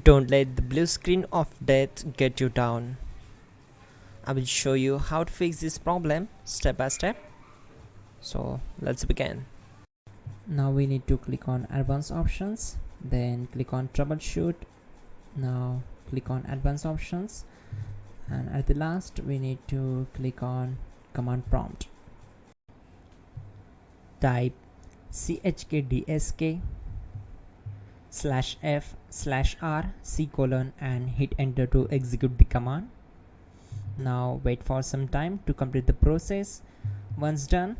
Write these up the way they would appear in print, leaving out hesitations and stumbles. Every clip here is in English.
Don't let the blue screen of death get you down. I will show you how to fix this problem step by step. So let's begin. Now we need to click on advanced options, then click on troubleshoot. Now click on advanced options, and at the last we need to click on command prompt. Type chkdsk/f/r:" and hit enter to execute the command. Now wait for some time to complete the process. Once done,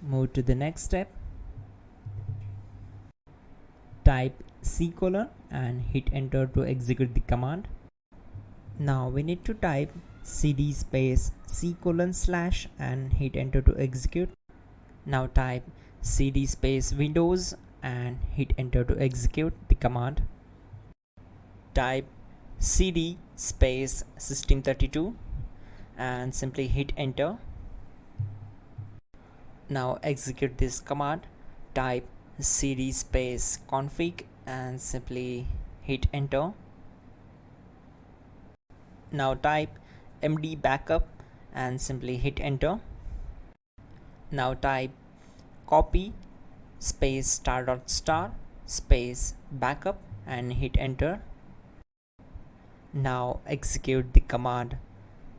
move to the next step. Type C:" and hit enter to execute the command. Now we need to type cd space C:/ and hit enter to execute. Now type cd space Windows and hit enter to execute the command. Type cd space System32 and simply hit enter. Now execute this command. Type cd space config and simply hit enter. Now type md backup and simply hit enter. Now type copy space *** space backup and hit enter. Now execute the command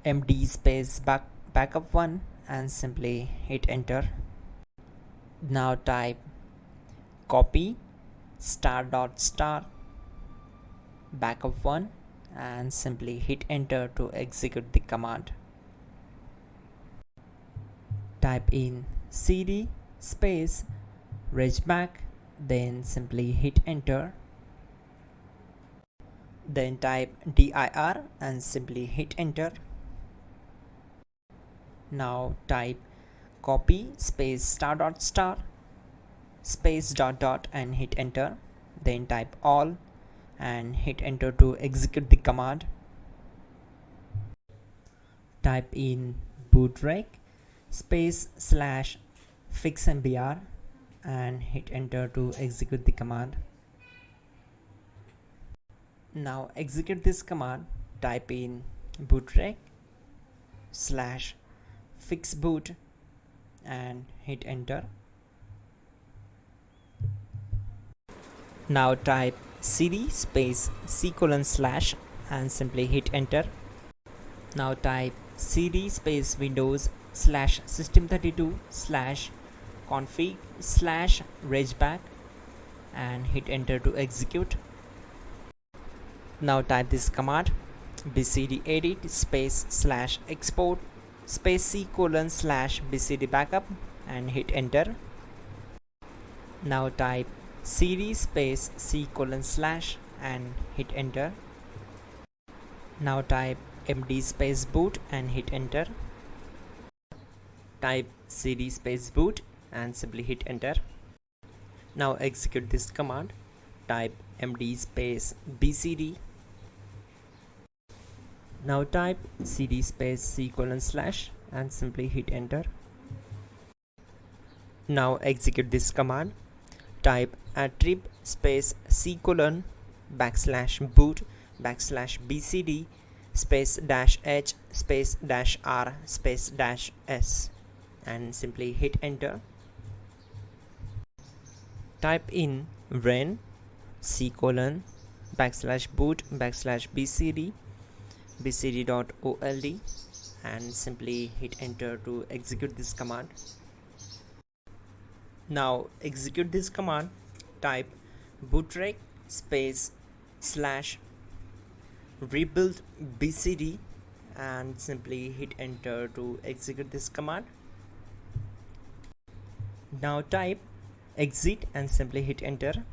md space backup1 and simply hit enter. Now type copy *** backup1 and simply hit enter to execute the command. Type in cd space regback, then simply hit enter. Then type dir and simply hit enter. Now type copy space *** space .. and hit enter. Then type all and hit enter to execute the command. Type in bootrec space /fixmbr and hit enter to execute the command. Now execute this command. Type in bootrec /fixboot and hit enter. Now type cd space C:/ and simply hit enter. Now type cd space Windows /System32/config/regback and hit enter to execute. Now type this command bcd edit space /export space C:/ bcd backup and hit enter. Now type cd space C:/ and hit enter. Now type md space boot and hit enter. Type cd space boot and simply hit enter. Now execute this command. Type md space bcd. Now type cd space C:/ and simply hit enter. Now execute this command. Type attrib space C:/ \boot \bcd space -h space -r space -s and simply hit enter. Type in ren C:/ \boot \bcd bcd.old and simply hit enter to execute this command. Now execute this command. Type bootrec space /rebuild bcd and simply hit enter to execute this command. Now type exit and simply hit enter.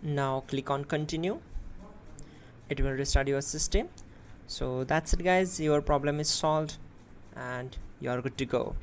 Now click on continue. It will restart your system. So that's it guys, your problem is solved and you are good to go.